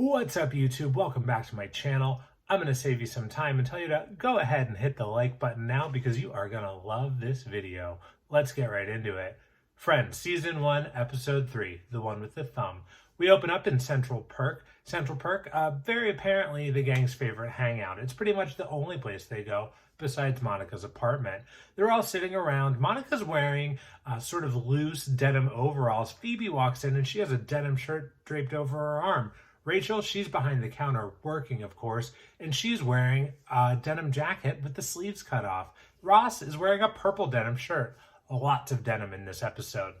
What's up, YouTube? Welcome back to my channel. I'm going to save you some time and tell you to go ahead and hit the like button now because you are going to love this video. Let's get right into it. Friends, Season 1, Episode 3, the one with the thumb. We open up in Central Perk. Central Perk, very apparently the gang's favorite hangout. It's pretty much the only place they go besides Monica's apartment. They're all sitting around. Monica's wearing sort of loose denim overalls. Phoebe walks in and she has a denim shirt draped over her arm. Rachel, she's behind the counter working, of course, and she's wearing a denim jacket with the sleeves cut off. Ross is wearing a purple denim shirt. Lots of denim in this episode.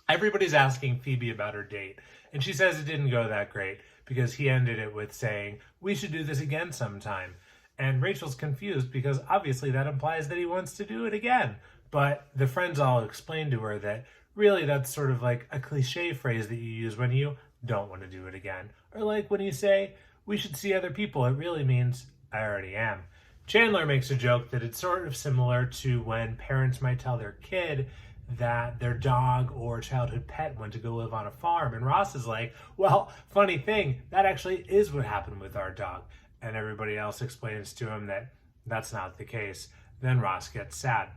Everybody's asking Phoebe about her date, and she says it didn't go that great because he ended it with saying, "We should do this again sometime." And Rachel's confused because obviously that implies that he wants to do it again. But the friends all explain to her that really that's sort of like a cliche phrase that you use when you don't want to do it again. Or like when you say, "We should see other people," it really means, "I already am." Chandler makes a joke that it's sort of similar to when parents might tell their kid that their dog or childhood pet went to go live on a farm. And Ross is like, "Well, funny thing, that actually is what happened with our dog." And everybody else explains to him that that's not the case. Then Ross gets sad.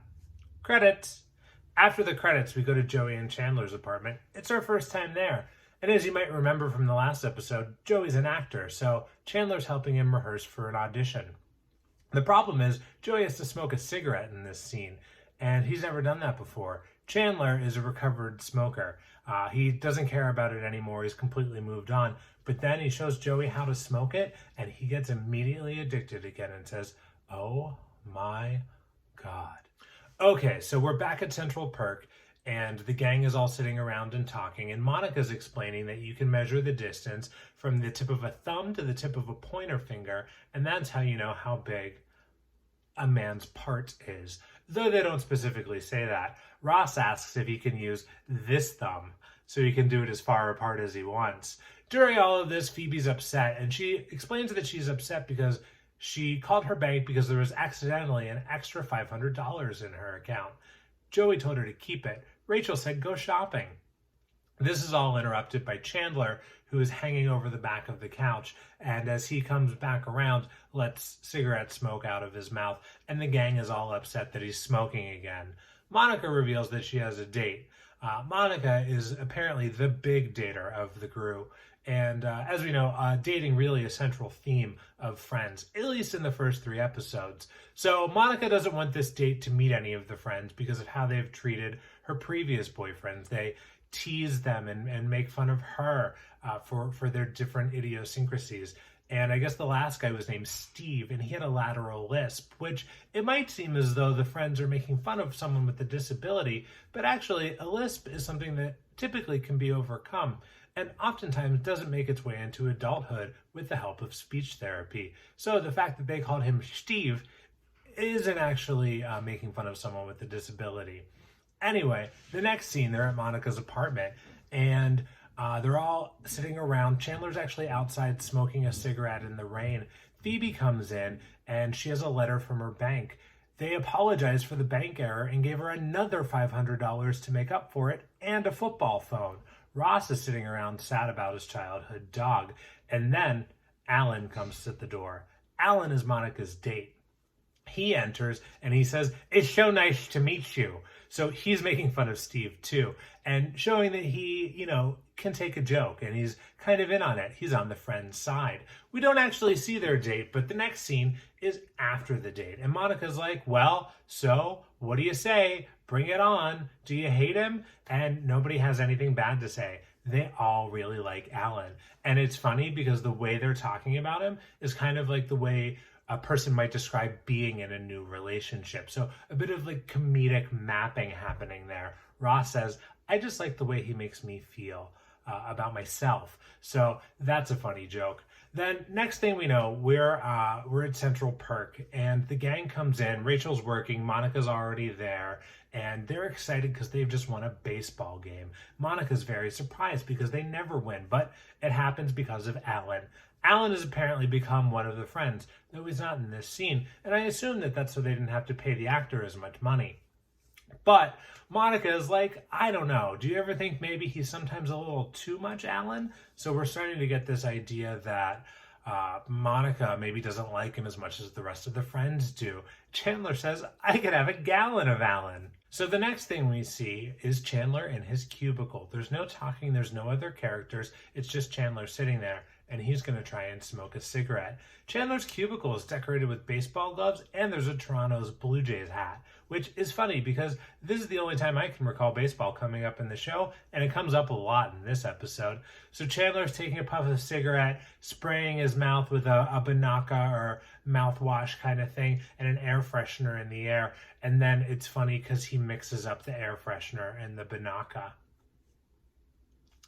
Credits. After the credits, we go to Joey and Chandler's apartment. It's our first time there. And as you might remember from the last episode, Joey's an actor, so Chandler's helping him rehearse for an audition. The problem is, Joey has to smoke a cigarette in this scene, and he's never done that before. Chandler is a recovered smoker. He doesn't care about it anymore. He's completely moved on. But then he shows Joey how to smoke it, and he gets immediately addicted again and says, "Oh my God." Okay, so we're back at Central Perk, and the gang is all sitting around and talking, and Monica's explaining that you can measure the distance from the tip of a thumb to the tip of a pointer finger, and that's how you know how big a man's part is. Though they don't specifically say that. Ross asks if he can use this thumb, so he can do it as far apart as he wants. During all of this, Phoebe's upset, and she explains that she's upset because she called her bank because there was accidentally an extra $500 in her account. Joey told her to keep it. Rachel said, "Go shopping." This is all interrupted by Chandler, who is hanging over the back of the couch, and as he comes back around, lets cigarette smoke out of his mouth, and the gang is all upset that he's smoking again. Monica reveals that she has a date. Monica is apparently the big dater of the crew, and as we know, dating really a central theme of Friends, at least in the first 3 episodes. So Monica doesn't want this date to meet any of the friends because of how they've treated her previous boyfriends. They tease them and make fun of her for their different idiosyncrasies. And I guess the last guy was named Steve, and he had a lateral lisp, which it might seem as though the friends are making fun of someone with a disability, but actually a lisp is something that typically can be overcome and oftentimes doesn't make its way into adulthood with the help of speech therapy. So the fact that they called him Steve isn't actually making fun of someone with a disability. Anyway, the next scene, they're at Monica's apartment, and they're all sitting around. Chandler's actually outside smoking a cigarette in the rain. Phoebe comes in, and she has a letter from her bank. They apologized for the bank error and gave her another $500 to make up for it and a football phone. Ross is sitting around sad about his childhood dog. And then Alan comes at the door. Alan is Monica's date. He enters and he says, "It's so nice to meet you." So he's making fun of Steve too, and showing that he, can take a joke, and he's kind of in on it. He's on the friend's side. We don't actually see their date, but the next scene is after the date. And Monica's like, "Well, so what do you say? Bring it on. Do you hate him?" And nobody has anything bad to say. They all really like Alan. And it's funny because the way they're talking about him is kind of like the way a person might describe being in a new relationship. So a bit of like comedic mapping happening there. Ross says, "I just like the way he makes me feel about myself." So that's a funny joke. Then next thing we know, we're at Central Perk, and the gang comes in. Rachel's working, Monica's already there, and they're excited because they've just won a baseball game. Monica's very surprised because they never win, but it happens because of Alan. Alan has apparently become one of the friends, though he's not in this scene, and I assume that that's so they didn't have to pay the actor as much money. But Monica is like, I don't know. Do you ever think maybe he's sometimes a little too much Alan? So we're starting to get this idea that Monica maybe doesn't like him as much as the rest of the friends do. Chandler says, I could have a gallon of Alan. So the next thing we see is Chandler in his cubicle. There's no talking, there's no other characters. It's just Chandler sitting there, and he's going to try and smoke a cigarette. Chandler's cubicle is decorated with baseball gloves, and there's a Toronto's Blue Jays hat, which is funny because this is the only time I can recall baseball coming up in the show, and it comes up a lot in this episode. So Chandler's taking a puff of a cigarette, spraying his mouth with a Banaka or mouthwash kind of thing, and an air freshener in the air. And then it's funny because he mixes up the air freshener and the Banaka.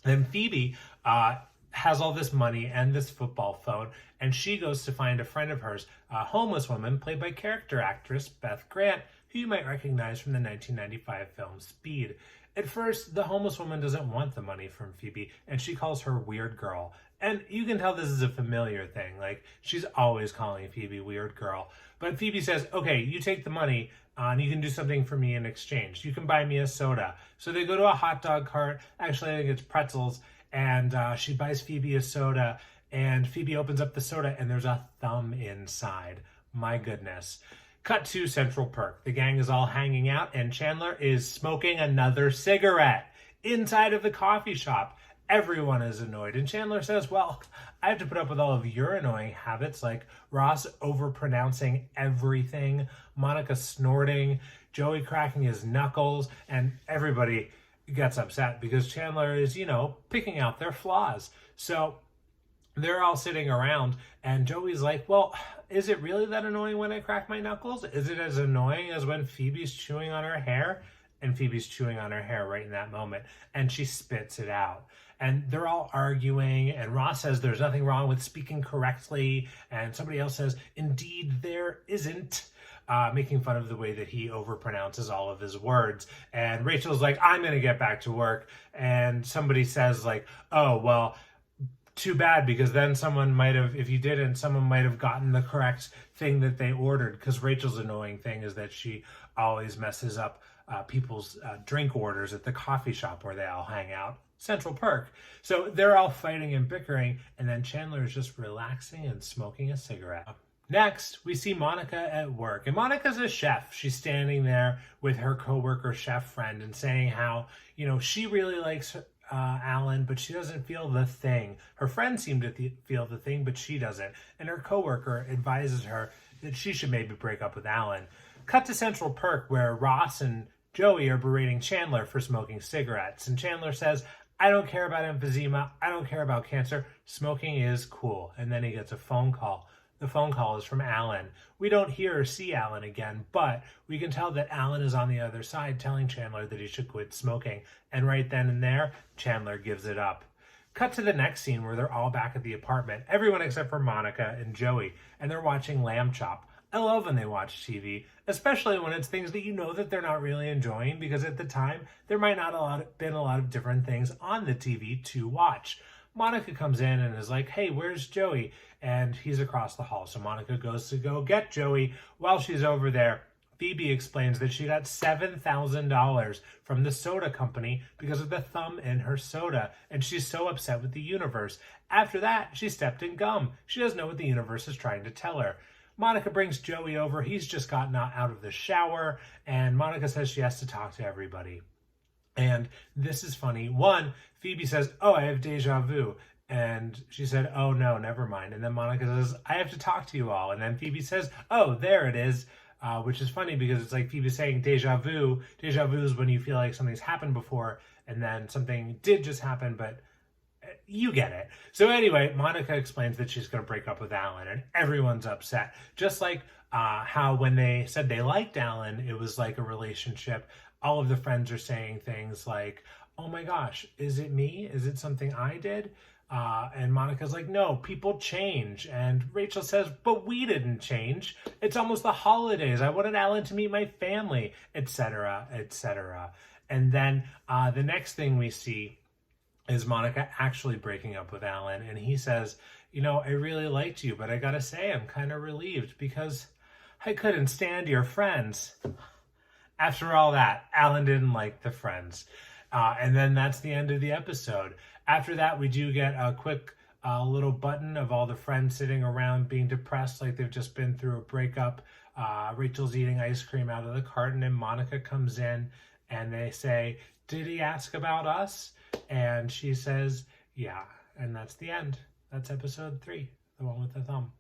Then Phoebe has all this money and this football phone, and she goes to find a friend of hers, a homeless woman played by character actress Beth Grant, who you might recognize from the 1995 film Speed. At first, the homeless woman doesn't want the money from Phoebe, and she calls her Weird Girl. And you can tell this is a familiar thing. Like, she's always calling Phoebe Weird Girl. But Phoebe says, okay, you take the money, and you can do something for me in exchange. You can buy me a soda. So they go to a hot dog cart. Actually, I think it's pretzels. And she buys Phoebe a soda. And Phoebe opens up the soda, and there's a thumb inside. My goodness. Cut to Central Perk. The gang is all hanging out, and Chandler is smoking another cigarette inside of the coffee shop. Everyone is annoyed, and Chandler says, well, I have to put up with all of your annoying habits, like Ross overpronouncing everything, Monica snorting, Joey cracking his knuckles, and everybody gets upset because Chandler is, picking out their flaws. So they're all sitting around, and Joey's like, well, is it really that annoying when I crack my knuckles? Is it as annoying as when Phoebe's chewing on her hair? And Phoebe's chewing on her hair right in that moment, and she spits it out. And they're all arguing, and Ross says there's nothing wrong with speaking correctly, and somebody else says, indeed there isn't, making fun of the way that he overpronounces all of his words. And Rachel's like, I'm going to get back to work. And somebody says like, oh, well, too bad, because then someone might have, if you didn't, someone might have gotten the correct thing that they ordered, because Rachel's annoying thing is that she always messes up people's drink orders at the coffee shop where they all hang out. Central Perk. So they're all fighting and bickering, and then Chandler is just relaxing and smoking a cigarette. Next, we see Monica at work, and Monica's a chef. She's standing there with her coworker chef friend and saying how, she really likes Alan, but she doesn't feel the thing. Her friends seem to feel the thing, but she doesn't. And her coworker advises her that she should maybe break up with Alan. Cut to Central Perk, where Ross and Joey are berating Chandler for smoking cigarettes. And Chandler says, I don't care about emphysema. I don't care about cancer. Smoking is cool. And then he gets a phone call. The phone call is from Alan. We don't hear or see Alan again, but we can tell that Alan is on the other side telling Chandler that he should quit smoking. And right then and there, Chandler gives it up. Cut to the next scene where they're all back at the apartment, everyone except for Monica and Joey, and they're watching Lamb Chop. I love when they watch TV, especially when it's things that that they're not really enjoying, because at the time, there might not been a lot of different things on the TV to watch. Monica comes in and is like, hey, where's Joey? And he's across the hall. So Monica goes to go get Joey. While she's over there, Phoebe explains that she got $7,000 from the soda company because of the thumb in her soda. And she's so upset with the universe. After that, she stepped in gum. She doesn't know what the universe is trying to tell her. Monica brings Joey over. He's just gotten out of the shower. And Monica says she has to talk to everybody. And this is funny. One, Phoebe says, oh, I have deja vu. And she said, oh, no, never mind. And then Monica says, I have to talk to you all. And then Phoebe says, oh, there it is, which is funny because it's like Phoebe saying deja vu. Deja vu is when you feel like something's happened before and then something did just happen, but you get it. So anyway, Monica explains that she's going to break up with Alan, and everyone's upset. Just like how when they said they liked Alan, it was like a relationship. All of the friends are saying things like, oh my gosh, is it me? Is it something I did? And Monica's like, no, people change. And Rachel says, but we didn't change. It's almost the holidays. I wanted Alan to meet my family, etc., etc. And then the next thing we see is Monica actually breaking up with Alan. And he says, I really liked you, but I gotta say, I'm kind of relieved because I couldn't stand your friends. After all that, Alan didn't like the friends. And then that's the end of the episode. After that, we do get a quick little button of all the friends sitting around being depressed like they've just been through a breakup. Rachel's eating ice cream out of the carton, and Monica comes in and they say, "Did he ask about us?" And she says, "Yeah." And that's the end. That's episode 3, the one with the thumb.